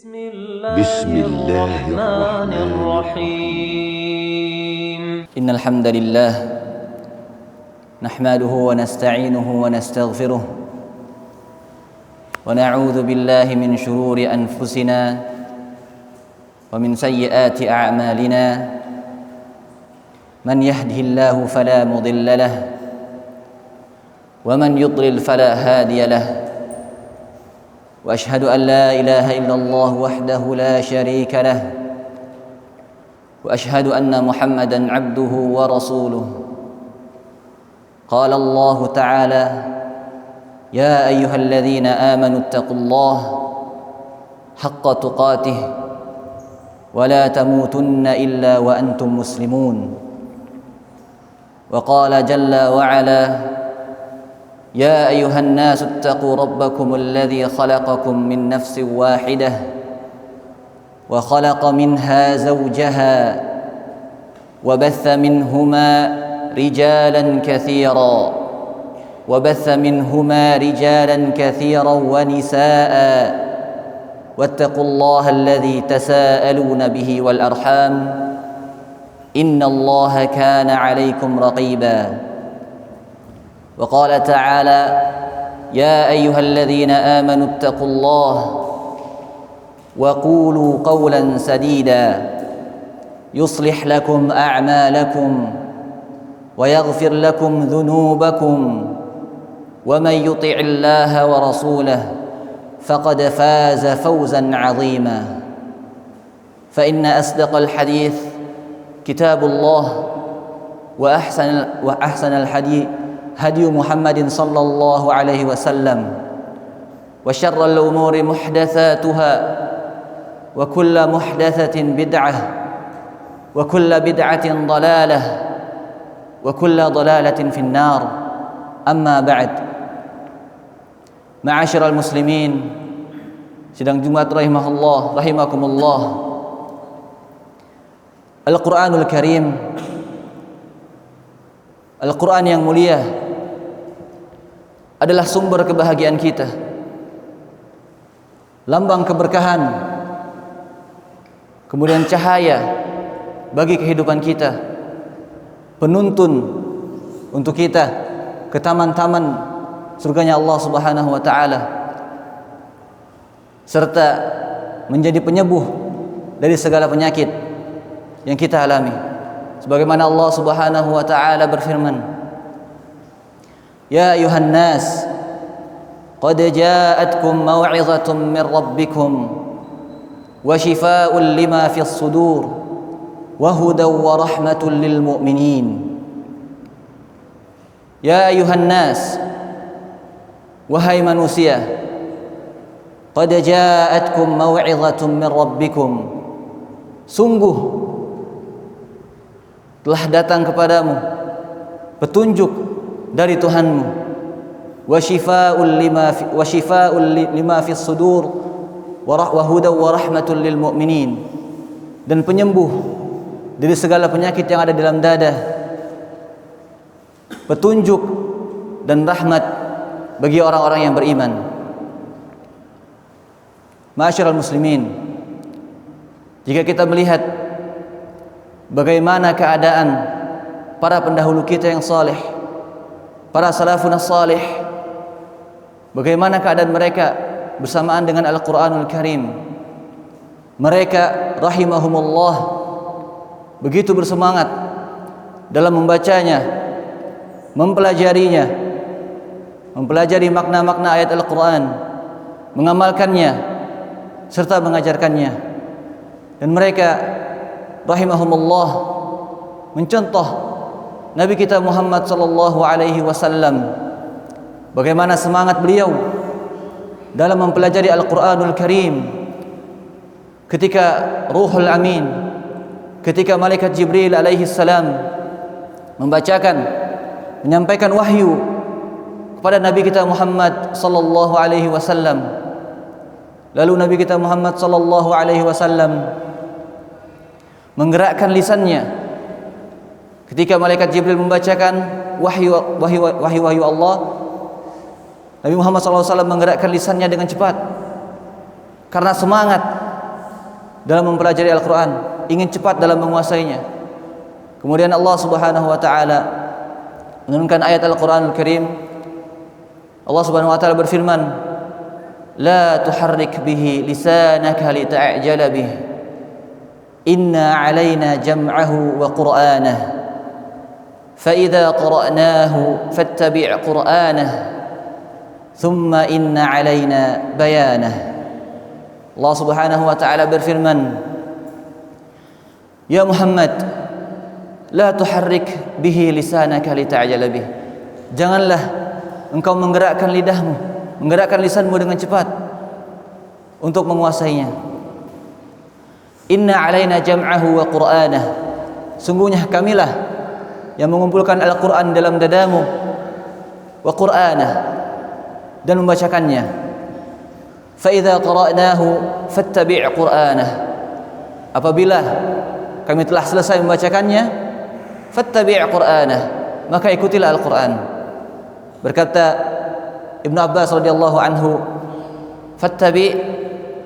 بسم الله الرحمن الرحيم إن الحمد لله نحمده ونستعينه ونستغفره ونعوذ بالله من شرور أنفسنا ومن سيئات أعمالنا من يهده الله فلا مضل له ومن يضلل فلا هادي له وأشهد أن لا إله إلا الله وحده لا شريك له وأشهد أن محمدًا عبده ورسوله قال الله تعالى يا أيها الذين آمنوا اتقوا الله حق تقاته ولا تموتن إلا وأنتم مسلمون وقال جل وعلا يا أيها الناس اتقوا ربكم الذي خلقكم من نفس واحدة وخلق منها زوجها وبث منهما رجالا كثيرا ونساء واتقوا الله الذي تساءلون به والأرحام إن الله كان عليكم رقيبا وقال تعالى يا أيها الذين آمنوا اتقوا الله وقولوا قولا سديدا يصلح لكم أعمالكم ويغفر لكم ذنوبكم ومن يطع الله ورسوله فقد فاز فوزا عظيما فإن أصدق الحديث كتاب الله وأحسن الحديث هدي محمد صلى الله عليه وسلم وشر الأمور محدثاتها وكل محدثة بدعة وكل بدعة ضلالة وكل ضلالة في النار أما بعد معاشر المسلمين sidang Jumat rahimakumullah Al-Quranul Karim Al-Quran yang mulia adalah sumber kebahagiaan kita, lambang keberkahan, kemudian cahaya bagi kehidupan kita, penuntun untuk kita ke taman-taman surganya Allah Subhanahu wa taala, serta menjadi penyembuh dari segala penyakit yang kita alami. Sebagaimana Allah Subhanahu wa taala berfirman, Ya ayuhan nas qad ja'atkum maw'izatun min rabbikum wa shifaa'un lima fis sudur wa hudan wa rahmatun lil mu'minin. Ya ayuhan nas, wahai manusia, qad ja'atkum maw'izatun min rabbikum, sungguh telah datang kepadamu petunjuk dari Tuhanmu, wa shifaa'un lima fis sudur wa hudan wa rahmatun lil mu'minin, dan penyembuh dari segala penyakit yang ada dalam dada, petunjuk dan rahmat bagi orang-orang yang beriman. Ma'asyiral muslimin, jika kita melihat bagaimana keadaan para pendahulu kita yang saleh, para salafun salih, bagaimana keadaan mereka bersamaan dengan Al-Quranul Karim. Mereka rahimahumullah begitu bersemangat dalam membacanya, mempelajarinya, mempelajari makna-makna ayat Al-Quran, mengamalkannya, serta mengajarkannya. Dan mereka rahimahumullah mencontoh Nabi kita Muhammad sallallahu alaihi wasallam, bagaimana semangat beliau dalam mempelajari Al-Quranul Karim ketika Ruhul Amin, ketika malaikat Jibril alaihi salam menyampaikan wahyu kepada Nabi kita Muhammad sallallahu alaihi wasallam. Lalu Nabi kita Muhammad sallallahu alaihi wasallam menggerakkan lisannya ketika malaikat Jibril membacakan wahyu Allah. Nabi Muhammad SAW menggerakkan lisannya dengan cepat karena semangat dalam mempelajari Al-Quran, ingin cepat dalam menguasainya. Kemudian Allah Subhanahu wa taala menurunkan ayat Al-Quranul Karim. Allah Subhanahu wa taala berfirman, "La tuharrik bihi lisanaka lita'jala bih. Inna 'alaina jam'ahu wa Qur'anah. Fa idza qara'nahu fattabi' Qur'anah. Thumma inna 'alaina bayanah." Allah Subhanahu wa taala berfirman, "Ya Muhammad, la tuharrik bihi lisanaka lita'jala bih." Janganlah engkau menggerakkan lidahmu, menggerakkan lisanmu dengan cepat untuk menguasainya. Inna 'alaina jam'ahu wa Qur'anah. Sungguhnya kamilah yang mengumpulkan Al-Qur'an dalam dadamu, wa Qur'anah, dan membacakannya. Fa idza qara'nahu fattabi' Qur'anah. Apabila kami telah selesai membacakannya, fattabi' Qur'anah, maka ikutilah Al-Qur'an. Berkata Ibnu Abbas radhiyallahu anhu, fattabi'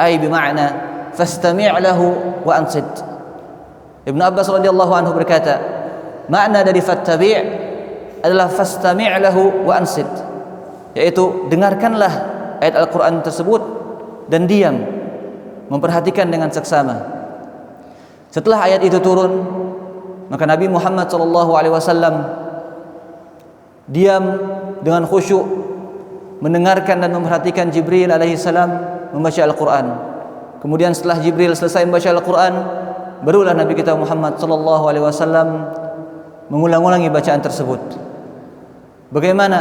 ay bermakna fastami' lahu wa ansit. Ibnu Abbas radhiyallahu anhu berkata, makna dari fattabi' adalah fastami' lahu wa ansit, yaitu dengarkanlah ayat Al-Qur'an tersebut dan diam, memperhatikan dengan seksama. Setelah ayat itu turun, maka Nabi Muhammad SAW diam dengan khusyuk, mendengarkan dan memperhatikan Jibril alaihissalam membaca Al-Quran. Kemudian setelah Jibril selesai membaca Al-Quran, barulah Nabi kita Muhammad SAW mengulang-ulangi bacaan tersebut. Bagaimana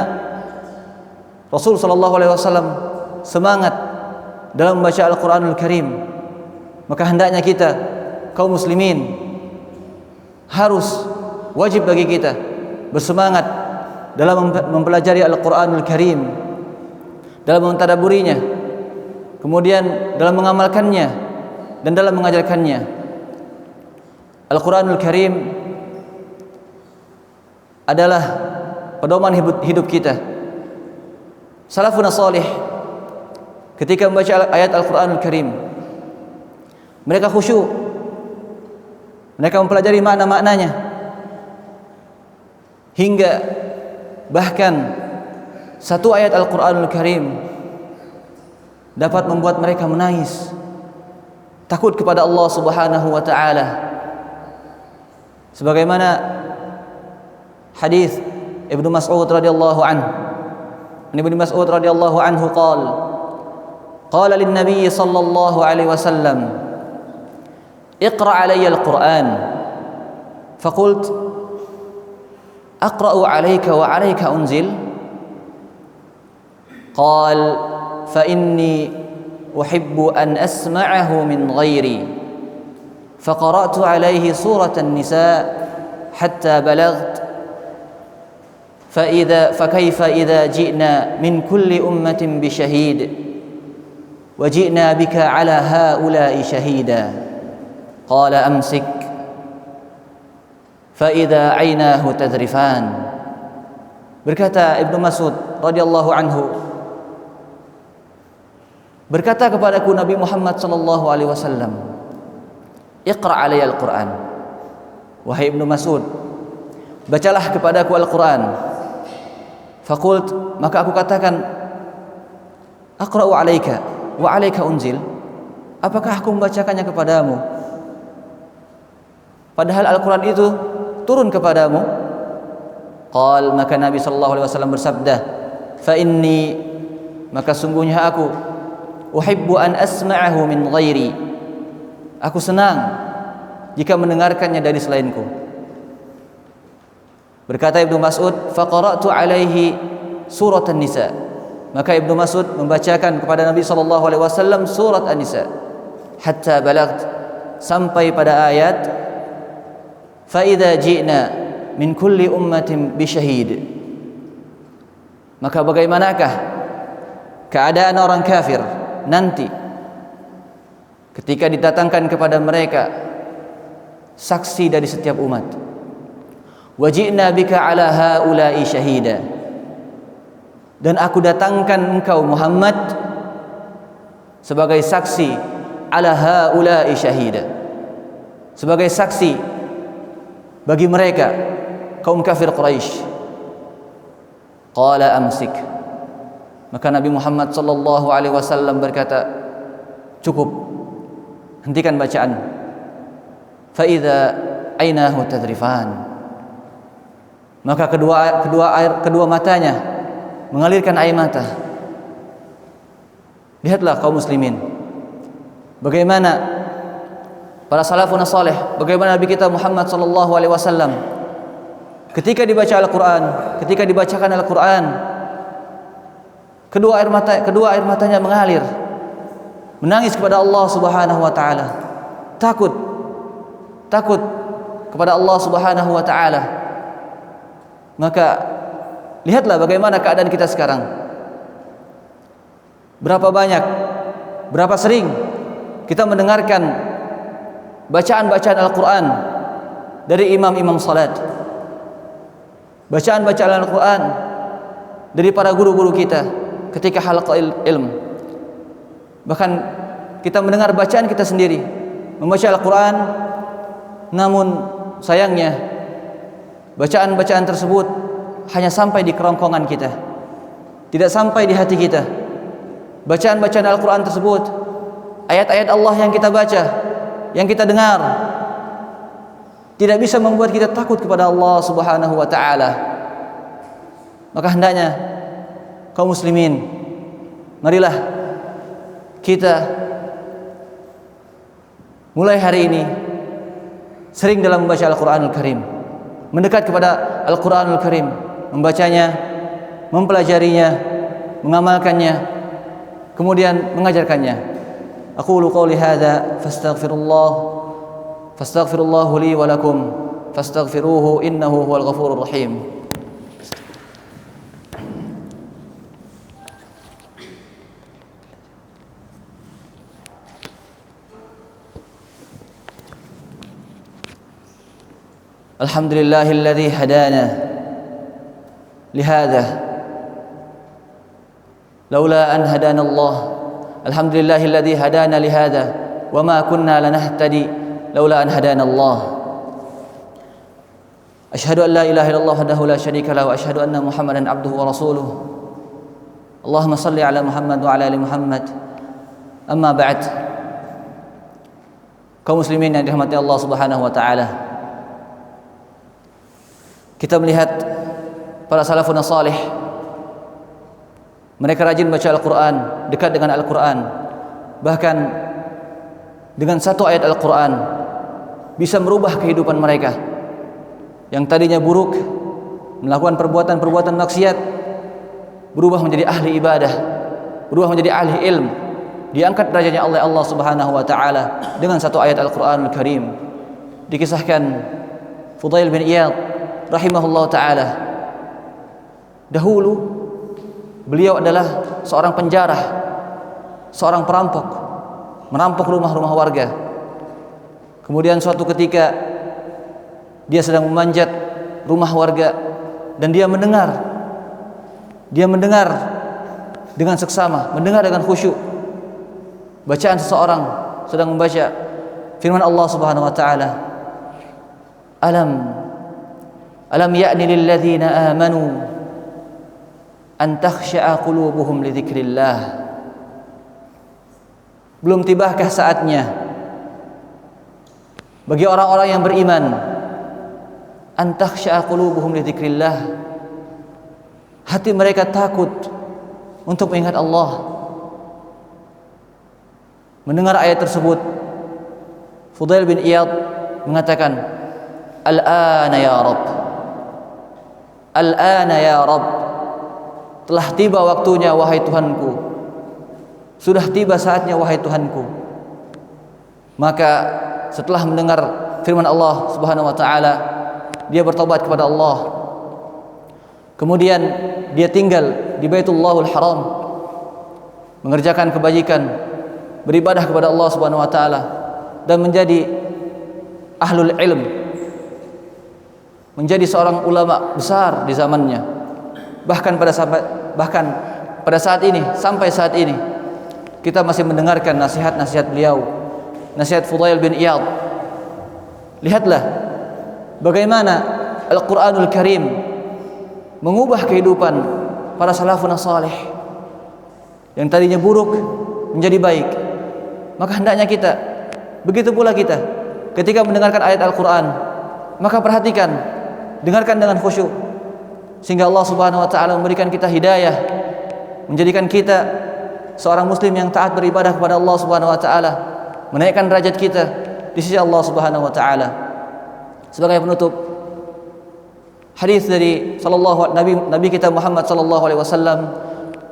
Rasul SAW semangat dalam membaca Al-Quranul Karim, maka hendaknya kita kaum muslimin harus, wajib bagi kita bersemangat dalam mempelajari Al-Quranul Karim, dalam mentadabburinya, kemudian dalam mengamalkannya dan dalam mengajarkannya. Al-Quranul Karim adalah pedoman hidup kita. Salafun salih ketika membaca ayat Al-Quranul Karim, mereka khusyuk, mereka mempelajari makna-maknanya, hingga bahkan satu ayat Al-Quranul Karim dapat membuat mereka menangis, takut kepada Allah Subhanahu wa taala. Sebagaimana hadis Ibnu Mas'ud radhiyallahu anhu, Ibnu Mas'ud radhiyallahu anhu qala lin Nabi sallallahu alaihi wasallam, "Iqra' alayya al-Qur'an." Faqult, "Aqra'u 'alayka wa 'alayka unzil?" Qal, "Fa inni uhibbu an asma'ahu min ghairi." Faqara'tu 'alayhi surata an-Nisa hatta balaght فكيف إذا جئنا من كل أمة بشهيد وجئنا بك على هؤلاء شهيدا قال أمسك فإذا عيناه تذرفان. Berkata Ibnu Mas'ud radhiyallahu anhu, berkata kepadaku Nabi Muhammad sallallahu alaihi wasallam, "Iqra' alayya al-Qur'an." Wahai Ibnu Mas'ud, bacalah kepadaku Al-Qur'an. Faqult, maka aku katakan, "Aqra'u 'alaika wa 'alaika unzil." Apakah aku membacakannya kepadamu padahal Al-Qur'an itu turun kepadamu? Qal, maka Nabi sallallahu alaihi wasallam bersabda, "Fa inni," maka sungguhnya aku, "uhibbu an asma'ahu min ghairi." Aku senang jika mendengarkannya dari selainku. Berkata Ibnu Mas'ud, "Faqara'tu 'alaihi surat An-Nisa." Maka Ibnu Mas'ud membacakan kepada Nabi sallallahu alaihi wasallam surat An-Nisa hatta balagh, sampai pada ayat fa idza ji'na min kulli ummatin bi syahid. Maka bagaimanakah keadaan orang kafir nanti ketika didatangkan kepada mereka saksi dari setiap umat. Waji'na bika ala haula'i syahida. Dan aku datangkan engkau Muhammad sebagai saksi ala haula'i syahida, sebagai saksi bagi mereka kaum kafir Quraisy. Qala amsik, maka Nabi Muhammad sallallahu alaihi wasallam berkata, cukup, hentikan bacaan. Fa idza ainahu tadrifan, maka kedua matanya mengalirkan air mata. Lihatlah kaum muslimin, bagaimana para salafun salih, bagaimana Nabi kita Muhammad sallallahu alaihi wasallam ketika dibaca Al-Qur'an, ketika dibacakan Al-Qur'an, kedua air matanya mengalir, menangis kepada Allah Subhanahu wa taala, takut kepada Allah Subhanahu wa taala. Maka lihatlah bagaimana keadaan kita sekarang. Berapa banyak, berapa sering kita mendengarkan bacaan-bacaan Al-Quran dari imam-imam salat, bacaan-bacaan Al-Quran dari para guru-guru kita ketika halaqah ilm. Bahkan kita mendengar bacaan kita sendiri membaca Al-Quran, namun sayangnya bacaan-bacaan tersebut hanya sampai di kerongkongan kita, tidak sampai di hati kita. Bacaan-bacaan Al-Quran tersebut, ayat-ayat Allah yang kita baca, yang kita dengar, tidak bisa membuat kita takut kepada Allah Subhanahu wa ta'ala. Maka hendaknya kaum muslimin, marilah kita mulai hari ini sering dalam membaca Al-Quranul Karim, mendekat kepada Al-Quranul Karim, membacanya, mempelajarinya, mengamalkannya, kemudian mengajarkannya. Aqulu qawli hadza fastaghfirullah li wa lakum fastaghfiruhu innahu huwal ghafurur rahim. Alhamdulillahilladzi hadana lihadza لولا أن هدانا الله. الحمد لله الذي هدانا لهذا وما كنا لنهتدي لولا أن هدانا الله. أشهد أن لا إله إلا الله وحده لا شريك له وأشهد أن محمدا عبده ورسوله. اللهم صل على محمد وعلى آل محمد. أما بعد, kaum muslimin yang dirahmati Allah Subhanahu wa taala, kita melihat para salafun salih, mereka rajin baca Al-Quran, dekat dengan Al-Quran. Bahkan dengan satu ayat Al-Quran bisa merubah kehidupan mereka. Yang tadinya buruk, melakukan perbuatan-perbuatan maksiat, berubah menjadi ahli ibadah, berubah menjadi ahli ilm, diangkat derajatnya oleh Allah Subhanahu wa taala dengan satu ayat Al-Qur'anul Karim. Dikisahkan Fudail bin Iyad rahimahullah taala, dahulu beliau adalah seorang penjara, seorang perampok, merampok rumah-rumah warga. Kemudian suatu ketika dia sedang memanjat rumah warga dan dia mendengar dengan seksama, mendengar dengan khusyuk bacaan seseorang sedang membaca firman Allah Subhanahu wa taala, alam ya'ni lil ladzina amanu an takhsha'a qulubuhum li dzikrillah. Belum tibakah saatnya bagi orang-orang yang beriman an takhsha'a qulubuhum li dzikrillah, hati mereka takut untuk mengingat Allah. Mendengar ayat tersebut, Fudail bin Iyad mengatakan, al-ana ya Rabb, al-ana ya Rabb, telah tiba waktunya wahai Tuhanku, sudah tiba saatnya wahai Tuhanku. Maka setelah mendengar firman Allah Subhanahu wa taala, dia bertobat kepada Allah. Kemudian dia tinggal di Baitullahul Haram, mengerjakan kebajikan, beribadah kepada Allah Subhanahu wa taala, dan menjadi ahlul ilm, menjadi seorang ulama besar di zamannya. Bahkan pada saat ini, sampai saat ini, kita masih mendengarkan nasihat-nasihat beliau nasihat Fudail bin Iyad. Lihatlah bagaimana Al-Quranul Karim mengubah kehidupan para salafun salih yang tadinya buruk menjadi baik. Maka hendaknya kita, begitu pula kita, ketika mendengarkan ayat Al-Quran, maka perhatikan, dengarkan dengan khusyuk, sehingga Allah Subhanahu wa Ta'ala memberikan kita hidayah, menjadikan kita seorang muslim yang taat beribadah kepada Allah Subhanahu wa Ta'ala, menaikkan derajat kita di sisi Allah Subhanahu wa Ta'ala. Sebagai penutup, hadis dari Nabi kita Muhammad sallallahu alaihi wasallam,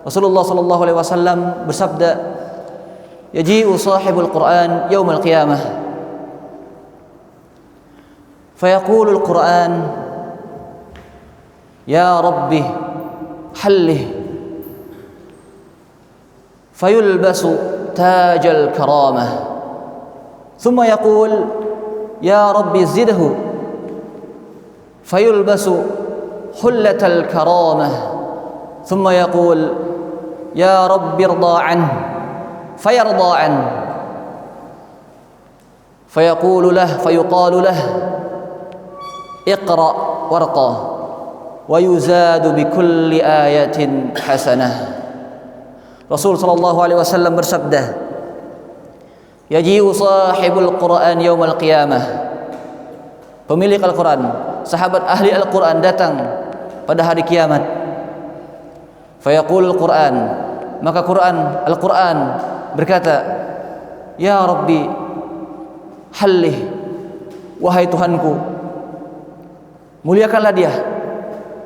Rasulullah sallallahu alaihi wasallam bersabda, yaji'u sahibul Qur'an yaumal qiyamah fayaqulu al-Qur'an ya Rabbi hallih fayulbasu tajal karamah thumma yaqul ya Rabbi zidhu fayulbasu hullatal karamah thumma yaqul ya Rabbi irda anhu fayarda anhu fayaqulu lahu fayuqalu lahu iqra warqa wa yuzadu bikulli ayatin hasanah. Rasul sallallahu alaihi wasallam bersabda, yaji'u sahibul Qur'an yaumal qiyamah, pemilik Al-Quran, sahabat ahli Al-Quran datang pada hari kiamat. Fayaqul Al-Quran, maka Al-Quran berkata, ya Rabbi hallih, wahai Tuhanku, muliakanlah dia,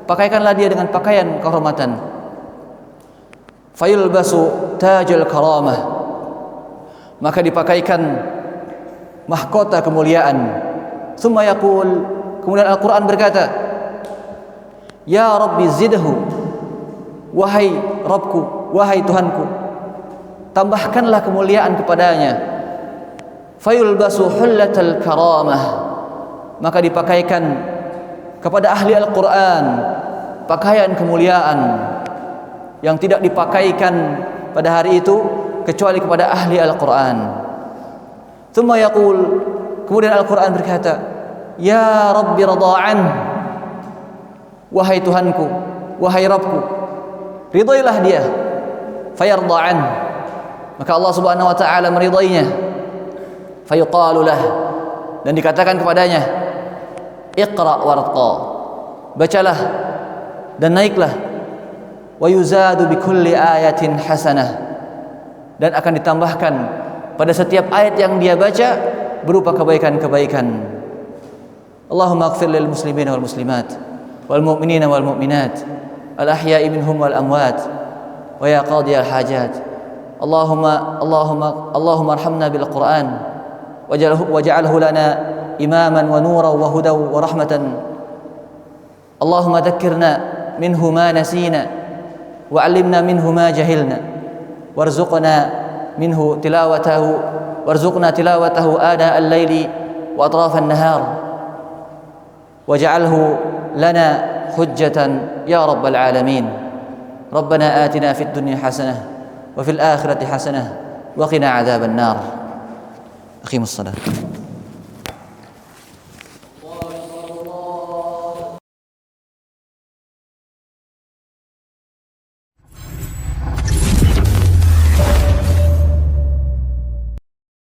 pakaikanlah dia dengan pakaian kehormatan. Fayulbasu tajal karamah, maka dipakaikan mahkota kemuliaan. Tsumma yaqul, kemudian Al-Quran berkata, ya Rabbi zidhu, wahai Rabbku, wahai Tuhanku, tambahkanlah kemuliaan kepadanya. Fayulbasu hullatal karamah, maka dipakaikan kepada ahli Al-Quran pakaian kemuliaan yang tidak dipakaikan pada hari itu kecuali kepada ahli Al-Quran. Tsumma yaqul, kemudian Al-Quran berkata, ya Rabbi rada'an, wahai Tuhanku, wahai Rabbku, ridailah dia. Fayarda'an, maka Allah Subhanahu wa Ta'ala meridainya. Fayuqalu lah, dan dikatakan kepadanya, iqra warqa, bacalah dan naiklah. Wa yuzadu bikulli ayatin hasanah, dan akan ditambahkan pada setiap ayat yang dia baca berupa kebaikan-kebaikan. Allahumma ighfir lil muslimina wal muslimat wal mu'minina wal mu'minat al ahya'i minhum wal amwat wa ya qadiyal hajat. Allahumma arhamna bil Qur'an waj'alhu lana imaman wa nuran wa hudan wa rahmatan. Allahumma dhakkirna minhu ma nasina wa 'allimna minhu ma jahilna warzuqna minhu tilawatahu warzuqna tilawatahu ana al-laili wa atraf an-nahar waj'alhu lana hujjatan ya rabbal alamin. Rabbana atina fid dunya hasanah wa fil akhirati hasanah wa qina adzaban nar. Aqimus salat.